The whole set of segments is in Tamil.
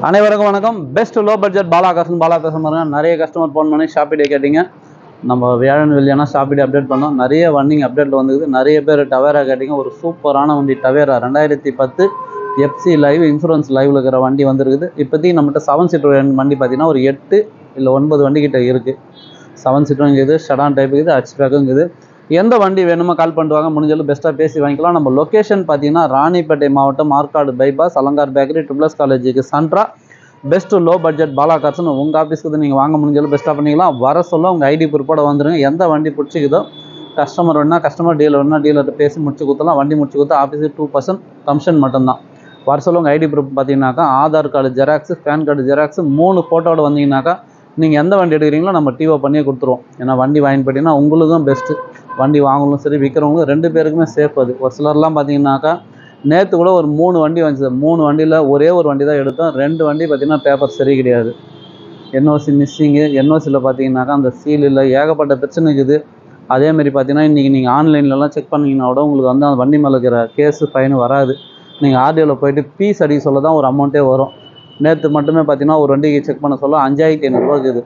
அனைவருக்கும் வணக்கம். பெஸ்ட் லோ பட்ஜெட் பாலாகாசன் பாருங்க. நிறைய கஸ்டமர் ஃபோன் பண்ணி ஷாப்பிடே கேட்டிங்க. நம்ம வியாழன் வெள்ளியானா ஷாப்பிடே அப்டேட் பண்ணோம். நிறைய வண்டிங்க அப்டேட் வந்துக்குது. நிறைய பேர் டவேரா கேட்டிங்க. ஒரு சூப்பரான வண்டி டவேரா 2010 எஃப்சி லைவ் இன்சூரன்ஸ் லைவில் இருக்கிற வண்டி வந்துருக்குது. இப்போதைக்கு நம்மகிட்ட 7 சீட்டர் வண்டி பார்த்தீங்கன்னா ஒரு 8 இல்லை 9 வண்டி கிட்ட இருக்குது. 7 சீட்டரும் இருக்குது, ஷடான் டைப் இருக்குது, ஹச் பேக்கும் இருக்குது. எந்த வண்டி வேணுமோ கால் பண்ணுவாங்க. முடிஞ்சாலும் பெஸ்ட்டாக பேசி வாங்கிக்கலாம். நம்ம லொக்கேஷன் பார்த்தீங்கன்னா ராணிப்பேட்டை மாவட்டம், Arcot bypass, Alankar bakery, triple S காலேஜுக்கு சென்ட்ரா. பெஸ்ட்டு லோ பட்ஜெட் பாலாகாசன் உங்கள் ஆஃபீஸ்க்கு நீங்கள் வாங்க முடிஞ்சாலும் பெஸ்ட்டாக பண்ணிக்கலாம். வர சொல்ல உங்கள் ஐடி ப்ரூஃபோட வந்துடுங்க. எந்த வண்டி பிடிச்சிக்குதோ கஸ்டமர் வேணா கஸ்டமர், டீலர் வேணா டீலர்கிட்ட பேசி முடிச்சு கொடுத்தலாம். வண்டி முடிச்சு கொடுத்தா ஆஃபீஸுக்கு 2% கமிஷன் மட்டும்தான். வர சொல்ல உங்கள் ஐடி ப்ரூஃப் பார்த்தீங்கன்னாக்கா Aadhaar card xerox, PAN card xerox 3 ஃபோட்டோட வந்தீங்கன்னாக்கா நீங்கள் எந்த வண்டி எடுக்கிறீங்களோ நம்ம டிஓ பண்ணியே கொடுத்துருவோம். ஏன்னா வண்டி வாங்கி போட்டிங்கன்னா உங்களுக்கும் பெஸ்ட்டு. வண்டி வாங்கலும் சரி விற்கிறவங்களும் 2 பேருக்குமே சேஃப். அது ஒரு சிலர்லாம் பார்த்தீங்கன்னாக்கா நேற்று கூட ஒரு 3 வண்டி வந்துச்சு. 3 வண்டியில் ஒரே ஒரு வண்டி தான் எடுத்தோம். 2 வண்டி பார்த்திங்கன்னா பேப்பர் சரி கிடையாது. NOC missing. என்ஓசியில் பார்த்தீங்கன்னாக்கா அந்த சீல் இல்லை, ஏகப்பட்ட பிரச்சனை இருக்குது. அதேமாதிரி பார்த்தீங்கன்னா இன்றைக்கி நீங்கள் ஆன்லைன்லலாம் செக் பண்ணிங்கன்னா கூட உங்களுக்கு வந்து அந்த வண்டி மேலே இருக்கிற கேஸு ஃபைனு வராது. நீங்கள் ஆர்டிஓவில் போய்ட்டு பீஸ் அடிக்க சொல்ல தான் ஒரு அமௌண்ட்டே வரும். நேற்று மட்டுமே பார்த்தீங்கன்னா ஒரு வண்டிக்கு செக் பண்ண சொல்ல 5500 இருக்குது.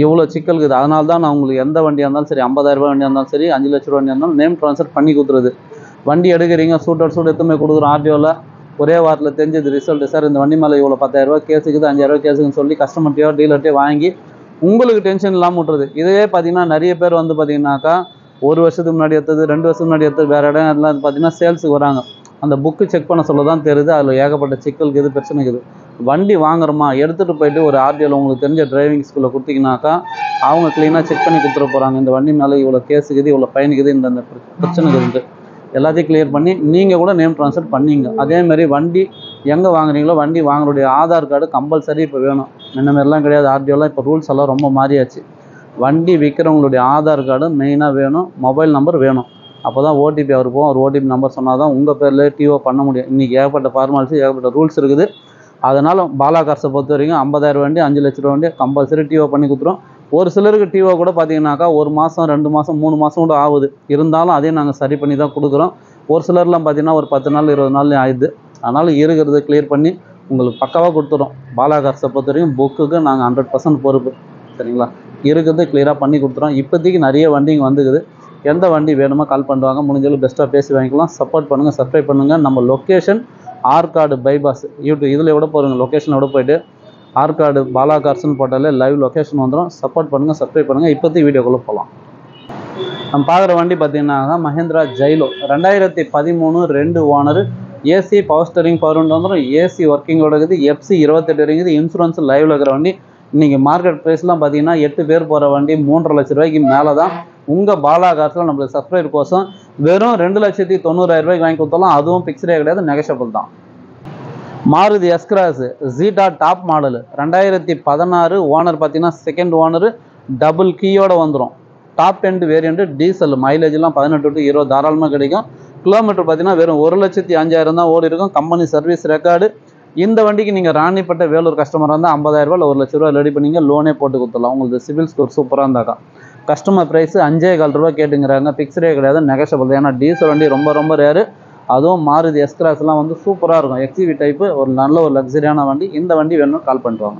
இவ்வளோ சிக்கல் இருக்குது. அதனால தான் நான் உங்களுக்கு எந்த வண்டியாக இருந்தாலும் சரி, 50,000 ரூபாய் வண்டியாக இருந்தாலும் சரி, 5 லட்ச ரூபா வண்டியாக இருந்தாலும் நேம் ட்ரான்ஸ்ஃபர் பண்ணி கொடுத்துருது. வண்டி எடுக்கிறீங்க, சூட் எடுத்துமே கொடுக்குறோம். ஆர்டிஓவில் ஒரே வாரத்தில் தெரிஞ்சது ரிசல்ட்டு. சார் இந்த வண்டி மேலே இவ்வளோ 10,000 ரூபா கேஸுக்குது, 5,000 ரூபா கேஸுக்குன்னு சொல்லி கஸ்டமர்கிட்டயோ டீலர்கிட்டே வாங்கி உங்களுக்கு டென்ஷன் இல்லாமல் விட்றது. இதே பார்த்தீங்கன்னா நிறைய பேர் வந்து பார்த்தீங்கன்னாக்கா 1 வருஷத்துக்கு முன்னாடி எடுத்தது, 2 வருஷத்துக்கு முன்னாடி எடுத்தது வேறு இடம் எல்லாம் பார்த்தீங்கன்னா சேல்ஸுக்கு வராங்க. அந்த புக்கு செக் பண்ண சொல்ல தான் தெரியுது அதில் ஏகப்பட்ட சிக்கல் இருக்குது, பிரச்சனை இருக்குது. வண்டி வாங்குறோமா எடுத்துகிட்டு போயிட்டு ஒரு ஆர்டிஓவில் உங்களுக்கு தெரிஞ்ச டிரைவிங் ஸ்கூலில் கொடுத்தீங்கன்னாக்கா அவங்க க்ளீனாக செக் பண்ணி கொடுத்துட போகிறாங்க. இந்த வண்டி மேலே இவ்வளோ கேஸுக்குது, இவ்வளோ ஃபைனுக்குது, இந்த பிரச்சனை இருக்குது, எல்லாத்தையும் கிளியர் பண்ணி நீங்கள் கூட நேம் ட்ரான்ஸ்ஃபர் பண்ணிங்க. அதேமாதிரி வண்டி எங்கே வாங்குறீங்களோ வண்டி வாங்குறதுடைய ஆதார் கார்டு கம்பல்சரி இப்போ வேணும். இந்த மாதிரிலாம் கிடையாது. ஆர்டிஓலாம் இப்போ ரூல்ஸ் எல்லாம் ரொம்ப மாறியாச்சு. வண்டி விற்கிறவங்களுடைய ஆதார் கார்டு மெயினாக வேணும், மொபைல் நம்பர் வேணும். அப்போ தான் ஓடிபி அவர் போகும். அவர் ஓடிபி நம்பர் சொன்னால் தான் உங்கள் பேரில் டிஓ பண்ண முடியும். இன்றைக்கி ஏகப்பட்ட ஃபார்மாலிட்டி, ஏகப்பட்ட ரூல்ஸ் இருக்குது. அதனால் பாலாகாசை பொறுத்த வரைக்கும் 50,000 வண்டி, 5 லட்ச ரூபா வண்டி கம்பல்சரி டிஓ பண்ணி கொடுத்துரும். ஒரு சிலருக்கு டிஓ கூட பார்த்தீங்கன்னாக்கா 1 மாதம், 2 மாதம், 3 மாதம் கூட ஆகுது. இருந்தாலும் அதையும் நாங்கள் சரி பண்ணி தான் கொடுக்குறோம். ஒரு சிலர்லாம் பார்த்தீங்கன்னா ஒரு 10 நாள் 20 நாள் ஆயிடுது. அதனால் இருக்கிறத கிளியர் பண்ணி உங்களுக்கு பக்காவாக கொடுத்துறோம். பாலாகாசை பொறுத்த வரைக்கும் புக்குக்கு நாங்கள் 100% பொறுப்பு. சரிங்களா? இருக்கிறது கிளியராக பண்ணி கொடுத்துறோம். இப்போதைக்கு நிறைய வண்டிங்க வந்துக்குது. எந்த வண்டி வேணுமோ கால் பண்ணுவாங்க. முடிஞ்சாலும் பெஸ்ட்டாக பேசி வாங்கிக்கலாம். சப்போர்ட் பண்ணுங்கள், சப்ஸ்கிரைப் பண்ணுங்கள். நம்ம லொக்கேஷன் ஆற்காடு பைபாஸ். யூடியூப் இதில் விட போகிறோங்க. லொக்கேஷனை விட போய்ட்டு ஆற்காடு பாலாகாசன் போட்டாலே லைவ் லொக்கேஷன் வந்துடும். சப்போர்ட் பண்ணுங்கள், சப்ஸ்கிரைப் பண்ணுங்கள். இப்போதைக்கு வீடியோக்குள்ளே போகலாம். நம்ம பார்க்குற வண்டி பார்த்தீங்கன்னா Mahindra Xylo 2013 2 owner. AC power steering power window வந்துடும். ஏசி ஒர்க்கிங்கோட இருக்குது. எஃப்சி 28 இருக்குது. இன்சூரன்ஸ் லைவில் இருக்கிற வண்டி. இன்றைக்கி மார்க்கெட் ப்ரைஸ்லாம் பார்த்தீங்கன்னா 8 பேர் போகிற வண்டி 3.5 லட்ச ரூபாய்க்கு மேலே தான். உங்கள் பாலாகாசில் நம்மளுக்கு சப்ஸ்கிரைபர் கோசம் வெறும் 2,90,000 ரூபாய்க்கு வாங்கி கொடுத்தாலும் அதுவும் பிக்ஸ்டே கிடையாது, நெகஷபிள் தான். Maruti S Cross Zeta top model 2016 owner பார்த்தீங்கன்னா செகண்ட் ஓனரு, டபுள் கீயோடு வந்துடும். டாப் எண்ட் வேரியண்ட்டு, டீசல், மைலேஜ்லாம் 18 to 20 தாராளமாக கிடைக்கும். கிலோமீட்டர் பார்த்தீங்கன்னா வெறும் 1,05,000 தான் ஓடி இருக்கும். Company service record. இந்த வண்டிக்கு நீங்கள் ராணிப்பட்ட வேலூர் கஸ்டமராக இருந்தால் 50,000 ரூபா 1 லட்ச ரூபா ரெடி பண்ணிங்க லோனே போட்டு கொடுத்துடலாம். உங்களுக்கு சிவில் ஸ்கோர் சூப்பராக இருந்தாக்கா. கஸ்டமர் ப்ரைஸ் 5,15 ரூபா கேட்டுங்கிறாங்க. பிக்ஸ்டே கிடையாது, நெகஷபிள். ஏன்னா டீசல் வண்டி ரொம்ப ரேரு. அதுவும் மாருதி எஸ்கிராஸ்லாம் வந்து சூப்பராக இருக்கும். எக்ஸிவி டைப்பு, ஒரு நல்ல ஒரு லக்ஸரியான வண்டி. இந்த வண்டி வேணும் கால் பண்ணுவாங்க.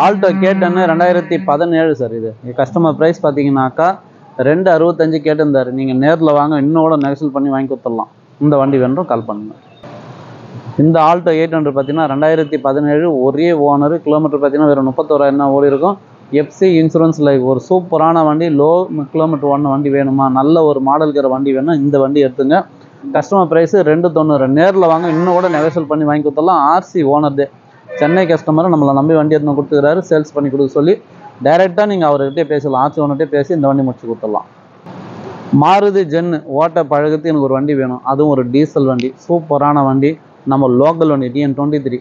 Alto K10 2017 sir. இது கஸ்டமர் ப்ரைஸ் பார்த்தீங்கன்னாக்கா 2,65 கேட்டிருந்தார். நீங்கள் நேரில் வாங்க, இன்னோட நெகஷியல் பண்ணி வாங்கி கொடுத்துடலாம். இந்த வண்டி வேணும் கால் பண்ணுங்கள். இந்த ஆல்டோ 800 பார்த்தீங்கன்னா 2017 ஒரே ஓனர். கிலோமீட்டர் பார்த்தீங்கன்னா வெறும் 31,000 தான் ஓடி இருக்கும். FC insurance live. ஒரு சூப்பரான வண்டி. லோ கிலோமீட்டர் ஓடின வண்டி வேணுமா, நல்ல ஒரு மாடலுக்கிற வண்டி வேணும், இந்த வண்டி எடுத்துங்க. Customer price 2,90. நேரில் வாங்க, இன்னும் கூட நெகஷியல் பண்ணி வாங்கி கொடுத்துடலாம். ஆர்சி ஓனர் டே. சென்னை கஸ்டமரை நம்மளை நம்பி வண்டி எடுத்து கொடுத்துக்கிறாரு. சேல்ஸ் பண்ணி கொடுக்க சொல்லி டைரெக்டாக நீங்கள் அவர்கிட்டே பேசலாம். ஆர்சி ஓனர்கிட்டே பேசி இந்த வண்டி முடிச்சு கொடுத்துடலாம். மாருதி ஜென்னு ஓட்ட பழகத்து எனக்கு ஒரு வண்டி வேணும். அதுவும் ஒரு டீசல் வண்டி, சூப்பரான வண்டி. நம்ம லோக்கல் வண்டி TN23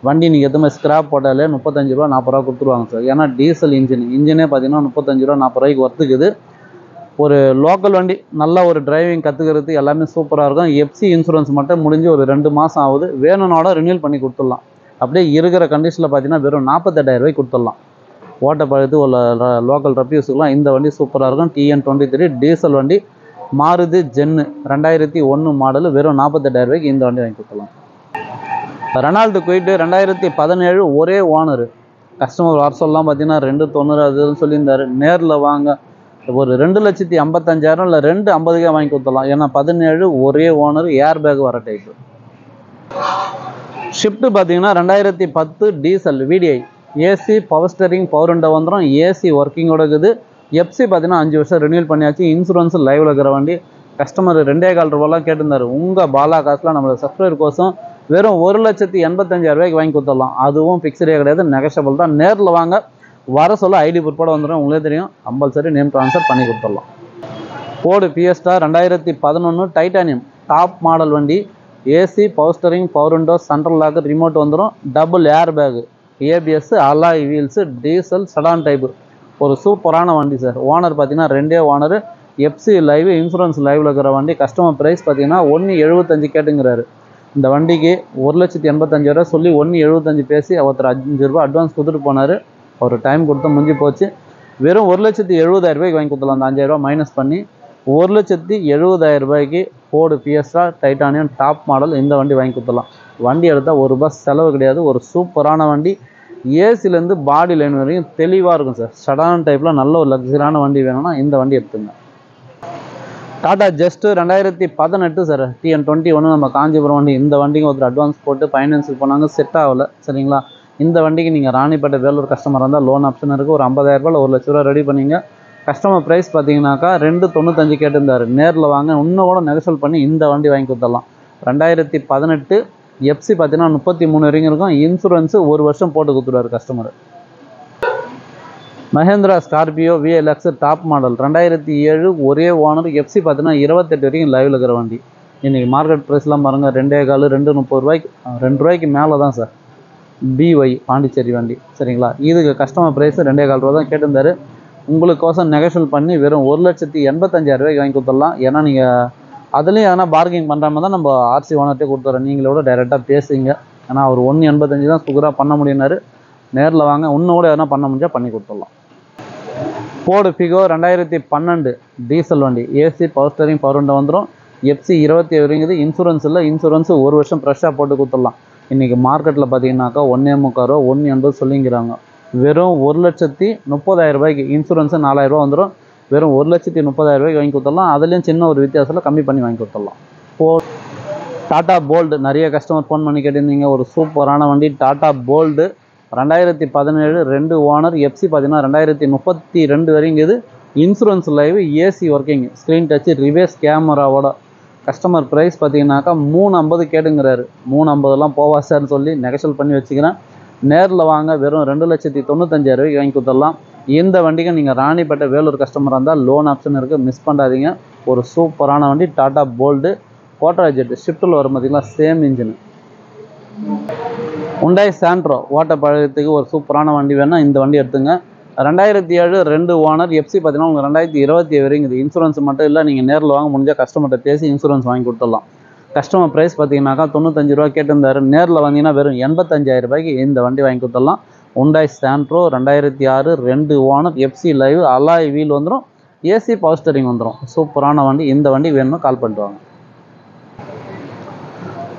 வண்டி. நீங்கள் எதுவுமே ஸ்கிராப் போட்டாலே 35 ரூபா 40 ரூபா கொடுத்துருவாங்க சார். ஏன்னா டீசல் இன்ஜினே பார்த்தீங்கன்னா 35 ரூபா 40 ரூபாய்க்கு ஒர்த்துக்குது. ஒரு லோக்கல் வண்டி, நல்ல ஒரு டிரைவிங் கற்றுக்கிறது எல்லாமே சூப்பராக இருக்கும். எஃப்சி இன்சூரன்ஸ் மட்டும் முடிஞ்சு ஒரு 2 மாதம் ஆகுது. வேணும்னோட ரினியூல் பண்ணி கொடுத்துடலாம். அப்படியே இருக்கிற கண்டிஷனில் பார்த்தீங்கன்னா வெறும் 48,000 ரூபாய்க்கு கொடுத்துடலாம். ஓட்ட பழுது ஒரு லோக்கல் ரப்யூஸுக்கெலாம் இந்த வண்டி சூப்பராக இருக்கும். TN23 டீசல் வண்டி. Maruti gen 2001 model. வெறும் 48,000 ரூபாய்க்கு இந்த வண்டி வாங்கி கொடுத்துடலாம். ரெனால்டு குயிட்டு 2017 ஒரே ஓனர். கஸ்டமர் வர சொல்லலாம் பார்த்தீங்கன்னா 290 அதுன்னு சொல்லியிருந்தாரு. நேரில் வாங்க ஒரு 2,55,000 இல்லை 250 வாங்கி கொடுத்துடலாம். ஏன்னா 17 ஒரே ஓனர், ஏர் பேக் வர டைப்பு. ஷிஃப்ட் பார்த்தீங்கன்னா 2010 diesel VDI, AC power steering power window வந்துடும், ஏசி ஒர்க்கிங்கோட இருக்குது. எஃப்சி பார்த்தீங்கன்னா 5 வருஷம் ரினியூல் பண்ணியாச்சு. இன்சூரன்ஸ் லைவில் இருக்கிற வண்டி. கஸ்டமர் 2.25 ரூபாலாம் கேட்டிருந்தாரு. உங்கள் பாலா காசில் நம்மளோட சப்ஸ்கிரைபர் கோசம் வெறும் 1,85,000 வாங்கி கொடுத்துடலாம். அதுவும் ஃபிக்ஸ்டே கிடையாது, நெகஷபிள் தான். நேரில் வாங்க, வர சொல்ல ஐடி புட்போட வந்துடும். உங்களே தெரியும், கம்பல்சரி நேம் ட்ரான்ஸ்ஃபர் பண்ணி கொடுத்துடலாம். Ford Fiesta 2011 titanium top model வண்டி. AC power steering power window central lock remote வந்துடும். Double air bag, ABS, alloy wheels, diesel sedan type. ஒரு சூப்பரான வண்டி சார். ஓனர் பார்த்தீங்கன்னா 2 ஓனர். எஃப்சி லைவ், இன்சூரன்ஸ் லைவில் இருக்கிற வண்டி. கஸ்டமர் ப்ரைஸ் பார்த்தீங்கன்னா 1,75 கேட்டுங்கிறாரு. இந்த வண்டிக்கு 1,85,000 சொல்லி 1,75 பேசி ஒருத்தர் 5 ரூபா அட்வான்ஸ் கொடுத்துட்டு போனார். ஒரு டைம் கொடுத்து முடிஞ்சு போச்சு. வெறும் 1,70,000 வாங்கி கொடுத்துலாம். அந்த 5,000 ரூபா மைனஸ் பண்ணி 1,70,000 Ford Fiesta titanium top model இந்த வண்டி வாங்கி கொடுத்துடலாம். வண்டி எடுத்தால் ₹1 செலவு கிடையாது. ஒரு சூப்பரான வண்டி. ஏசிலேருந்து பாடி லைன் வரைக்கும் தெளிவாக இருக்கும் சார். சடான் டைப்பில் நல்ல ஒரு லக்ஸரியான வண்டி வேணும்னா இந்த வண்டி எடுத்துங்க. Tata just 2018 sir. TN21 நம்ம காஞ்சிபுரம் வண்டி. இந்த வண்டிக்கு ஒருத்தர் அட்வான்ஸ் போட்டு ஃபைனான்ஸுக்கு போனாங்க, செட் ஆகலை. சரிங்களா? இந்த வண்டிக்கு நீங்கள் ராணிப்பேட்டை வேலூர் கஸ்டமர் இருந்தால் லோன் ஆப்ஷன் இருக்குது. ஒரு 50,000 ₹1,00,000 ரெடி பண்ணிங்க. கஸ்டமர் ப்ரைஸ் பார்த்தீங்கன்னாக்கா 2,95 கேட்டிருந்தாரு. நேரில் வாங்க, இன்னும் கூட நெகோஷியேட் பண்ணி இந்த வண்டி வாங்கி கொடுத்துடலாம். 2018 எஃப்சி பார்த்தீங்கன்னா 33 வரைக்கும் இருக்கும். இன்சூரன்ஸு 1 வருஷம் போட்டு கொடுத்துருவாரு customer. Mahindra Scorpio VLX top model 2007 ஒரே ஓனர். எஃப்சி பார்த்தீங்கன்னா 28 வரைக்கும் லைவில் இருக்கிற வண்டி. இன்றைக்கி மார்க்கெட் ப்ரைஸ்லாம் பாருங்கள், 2.25 230 2 மேலே தான் சார். BY பாண்டிச்சேரி வண்டி. சரிங்களா? இதுக்கு கஸ்டமர் ப்ரைஸ் 2.25 தான் கேட்டிருந்தாரு. உங்களுக்கோசம் நெகோஷியேட் பண்ணி வெறும் 1,85,000 வாங்கி கொடுத்துடலாம். ஏன்னா நீங்கள் அதுலேயும் எதனா பார்கிங் பண்ணுற மாதிரி தான் நம்ம ஆர்சி ஓனர்ட்டே கொடுத்துறோம். நீங்களோட டைரெக்டாக பேசுங்க. ஏன்னா அவர் 1,85 தான் சுகராக பண்ண முடியினாரு. நேரில் வாங்க, இன்னும் கூட எதனா பண்ண முடிஞ்சால் பண்ணி கொடுத்துடலாம். ஃபோர்டு ஃபிகோ 2012 டீசல் வண்டி. AC power steering power window வந்துடும். எஃப்சி 27 வரைக்குது. இன்சூரன்ஸ் இல்லை, இன்சூரன்ஸு 1 வருஷம் ஃப்ரெஷ்ஷாக போட்டு கொடுத்துடலாம். இன்றைக்கி மார்க்கெட்டில் பார்த்தீங்கன்னாக்கா 1,45 1,80 சொல்லிங்கிறாங்க. வெறும் 1,30,000 இன்சூரன்ஸு 4,000 வந்துடும். வெறும் 1,30,000 வாங்கி கொடுத்துடலாம். அதுலேயும் சின்ன ஒரு வித்தியாசத்தில் கம்மி பண்ணி வாங்கி கொடுத்துடலாம். டாடா போல்டு நிறைய கஸ்டமர் ஃபோன் பண்ணி கேட்டிருந்தீங்க. ஒரு சூப்பரான வண்டி டாடா போல்டு 2017 2 ஓனர். எஃப்சி பார்த்தீங்கன்னா 2032 வரைக்குது. Insurance live, AC working, screen touch, reverse கேமராவோட. கஸ்டமர் ப்ரைஸ் பார்த்தீங்கன்னாக்கா 350 கேட்டுங்கிறாரு. 350லாம் போவா சார்னு சொல்லி நெகோஷியேட் பண்ணி வச்சுக்கிறேன். நேரில் வாங்க, வெறும் 2,95,000 வாங்கி கொடுத்துடலாம். இந்த வண்டிக்கு நீங்கள் ராணிப்பேட்டை வேலூர் கஸ்டமராக இருந்தால் லோன் ஆப்ஷன் இருக்குது, மிஸ் பண்ணாதீங்க. ஒரு சூப்பரான வண்டி டாடா போல்டு. கோட்ரா ஜெட் ஷிஃப்ட்டில் வரும் பார்த்தீங்களா, சேம் இன்ஜின். ஹுண்டாய் சாண்ட்ரோ ஓட்ட பழகத்துக்கு ஒரு சூப்பரான வண்டி வேணால் இந்த வண்டி எடுத்துங்க. 2007 2 ஓனர். எஃப்சி பார்த்தீங்கன்னா உங்களுக்கு 2027 வரைக்குது. இன்சூரன்ஸ் மட்டும் இல்லை, நீங்கள் நேரில் வாங்க முடிஞ்சால் கஸ்டமர்கிட்ட பேசி இன்சூரன்ஸ் வாங்கி கொடுத்துடலாம். கஸ்டமர் ப்ரைஸ் பார்த்தீங்கன்னாக்கா 95 ரூபா கேட்டிருந்தாரு. நேரில் வந்தீங்கன்னா வெறும் 85,000 இந்த வண்டி வாங்கி கொடுத்துடலாம். Hyundai Santro 2006 2 owner. FC live, alloy wheel வந்துடும். ஏசி பவர் ஸ்டேரிங் வந்துடும். சூப்பரான வண்டி. இந்த வண்டி வேணும்னா கால் பண்ணிட்டு வாங்க.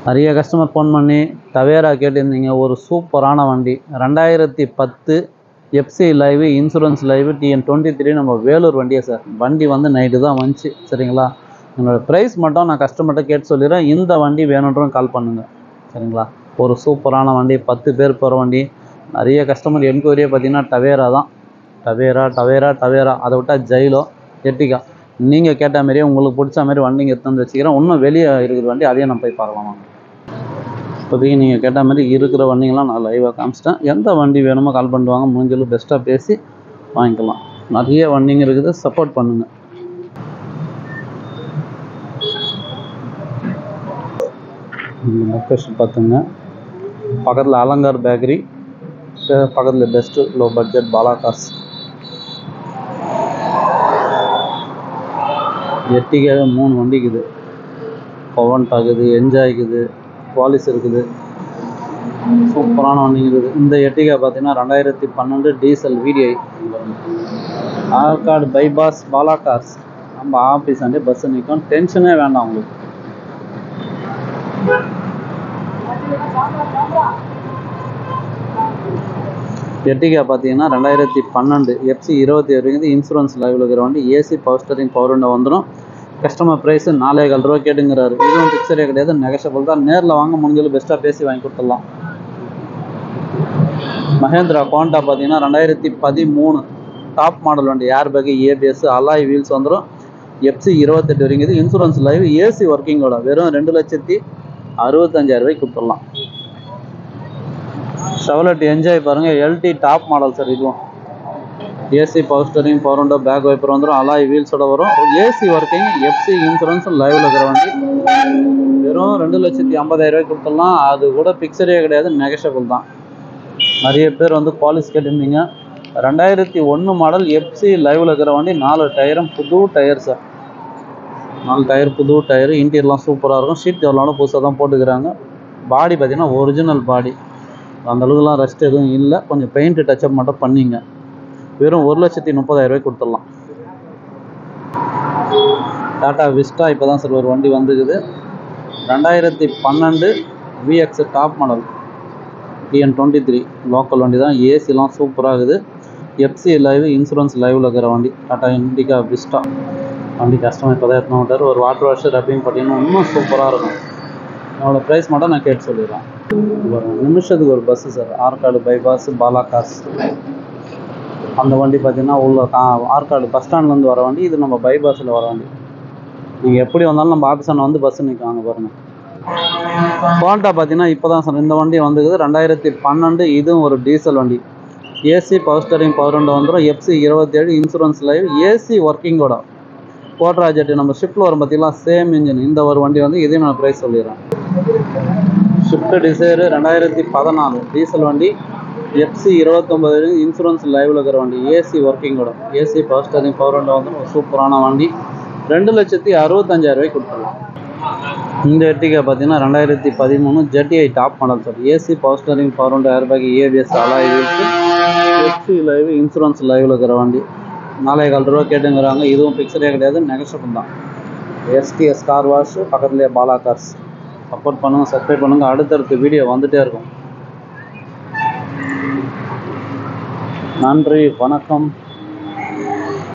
நிறைய கஸ்டமர் ஃபோன் பண்ணி டவேரா கேட்டிருந்தீங்க. ஒரு சூப்பரான வண்டி 2010 FC live, insurance live, TN23 நம்ம வேலூர் வண்டியே சார். வண்டி வந்து நைட்டு தான் வந்துச்சு. சரிங்களா? என்னோடய ப்ரைஸ் மட்டும் நான் கஸ்டமர்கிட்ட கேட்டு சொல்லிடுறேன். இந்த வண்டி வேணுன்றவும் கால் பண்ணுங்கள். சரிங்களா? ஒரு சூப்பரான வண்டி, 10 பேர் போகிற வண்டி. நிறைய கஸ்டமர் என்கொயரியே பார்த்தீங்கன்னா டவேரா தான். டவேரா அதை விட்டால் ஜைலோ, எர்டிகா. நீங்கள் கேட்ட மாதிரியே உங்களுக்கு பிடிச்ச மாதிரி வண்டிங்க எடுத்து வந்து வச்சுக்கிறேன். இன்னும் வெளியே இருக்கிற வண்டி அதையும் நம்ம போய் பார்க்கலாம். இப்போதைக்கு நீங்கள் கேட்ட மாதிரி இருக்கிற வண்டிங்கெலாம் நான் லைவாக காமிச்சிட்டேன். எந்த வண்டி வேணுமோ கால் பண்ணுவாங்க. முடிஞ்சளவு பெஸ்ட்டாக பேசி வாங்கிக்கலாம். நிறைய வண்டிங்க இருக்குது, சப்போர்ட் பண்ணுங்கள். லொக்கேஷன் பார்த்துங்க. பக்கத்தில் அலங்கார் பேக்கரி, பக்கத்தில் best low budget Bala cars. Ertiga 3 வண்டி இருக்குது. பவன்ட் ஆகுது, என்ஜாய் இருக்குது, குவாலிஸ் இருக்குது. சூப்பரான வண்டி இருக்குது. இந்த எர்டிகா பார்த்தீங்கன்னா 2012 diesel VDI. Arcot bypass Bala cars. நம்ம ஆஃபீஸ் அண்டே பஸ் நிற்கும். டென்ஷனே வேண்டாம் உங்களுக்கு. எர்டிகா பார்த்தீங்கன்னா 2012 FC 27 இருக்குது. இன்சூரன்ஸ் லைவில் இருக்கிற வண்டி. AC power steering power window வந்துடும். கஸ்டமர் ப்ரைஸ் 4,400 ரூபா கேட்டுங்கிறாரு. இதுவும் பிக்சரே கிடையாது, நெகஷபிள் தான். நேரில் வாங்க முடிஞ்சது பெஸ்ட்டாக பேசி வாங்கி கொடுத்துடலாம். மஹேந்திரா குவாண்டா பார்த்தீங்கன்னா 2013 டாப் மாடல் வண்டி. ஏர் பேக், ஏபிஎஸ், அலாய் வீல்ஸ் வந்துடும். FC 28 வரைக்கும். இன்சூரன்ஸ் லைவ், ஏசி ஒர்க்கிங்கோட வெறும் 2,65,000 ரூபாய்க்கு கொடுத்துடலாம். ஷெவலட் என்ஜாய் பாருங்கள், எல்டி டாப் மாடல் சார். இதுவும் AC power steering power window, back wiper வந்துடும். அலாய் வீல்ஸோட வரும். ஏசி ஒர்க்கிங், FC இன்சூரன்ஸ் லைவில் இருக்கிற வண்டி. வெறும் 2,50,000 ரூபாய்க்கு கொடுத்துடலாம். அது கூட பிக்சரே கிடையாது, நெகஷபிள் தான். நிறைய பேர் வந்து பாலிஸ் கேட்டிருந்தீங்க. 2001 மாடல் FC லைவில் இருக்கிற வண்டி. 4 டயரும் புது டயர் சார். 4 டயர் புது டயரு. இன்டீரியர்லாம் சூப்பராக இருக்கும். ஷீட் கவர்லாம் புதுசாக தான் போட்டுக்கிறாங்க. பாடி பார்த்தீங்கன்னா ஒரிஜினல் பாடி. அந்த அளவுக்குலாம் ரெஸ்ட் எதுவும் இல்லை. கொஞ்சம் பெயிண்ட் டச்சப் மட்டும் பண்ணிங்க. வெறும் 1,30,000 ரூபாய்க்கு கொடுத்துடலாம். டாடா விஸ்டா இப்போ தான் சார் ஒரு வண்டி வந்துக்குது. 2012 VX top model. TN23 local வண்டி தான். ஏசிலாம் சூப்பராக இருக்குது. FC லைவ், இன்சூரன்ஸ் லைவில் இருக்கிற வண்டி. டாடா இண்டிகா விஸ்டா வண்டி. கஸ்டமர் இப்போ தான் எடுத்துன்னு வந்துட்டார். ஒரு வாட்டர் வாஷ் ரப்பிங் பார்த்தீங்கன்னா இன்னும் சூப்பராக இருக்கும். என்னோட ப்ரைஸ் மட்டும் நான் கேட்டு சொல்லிடுறேன். ஒரு நிமிஷத்துக்கு ஒரு பஸ்ஸு சார். ஆற்காடு பைபாஸ், பாலா காஸ். அந்த வண்டி பார்த்தீங்கன்னா உள்ள ஆற்காடு பஸ் ஸ்டாண்ட்லேருந்து வர வண்டி. இது நம்ம பைபாஸில் வர வண்டி. நீங்கள் எப்படி வந்தாலும் நம்ம ஆஃபீஸான வந்து பஸ்ஸு நிற்காங்க பாருங்கள். குவாண்டா பார்த்தீங்கன்னா இப்போ தான் சார் இந்த வண்டி வந்துக்குது. 2012. இதுவும் ஒரு டீசல் வண்டி. AC power steering power window வந்துடும். FC 27 இன்சூரன்ஸ் லைவ், ஏசி ஒர்க்கிங்கோட. கோட்ரா ஜெட்டு நம்ம ஷிஃப்ட்டில் வரும் பார்த்தீங்களா, சேம் இன்ஜின். இந்த ஒரு வண்டி வந்து இதையும் நான் ப்ரைஸ் சொல்லிடுறேன். ஷிஃப்ட் டிசைரு 2014 டீசல் வண்டி. FC 29 இன்சூரன்ஸ் லைவில் இருக்கிற வண்டி. ஏசி ஒர்க்கிங்கோட. AC power steering power window வந்து ஒரு சூப்பரான வண்டி. 2,65,000 ரூபாய்க்கு கொடுத்துடலாம். இந்த எர்டிகா பார்த்தீங்கன்னா 2013 GTI top model sir. AC power steering power window, ஏர் bag, ABS, alloy wheels, FC live, insurance லைவில் இருக்கிற வண்டி. 4,400 ரூபா கேட்டுங்கிறாங்க. இதுவும் பிக்சரே கிடையாது, நெகஷபிள் தான். STS கார் வாஷ் பக்கத்துலேயே பாலா கார்ஸ். சப்போர்ட் பண்ணுங்கள், சப்ஸ்கிரைப் பண்ணுங்கள். அடுத்தடுத்த வீடியோ வந்துகிட்டே இருக்கும். நன்றி, வணக்கம்.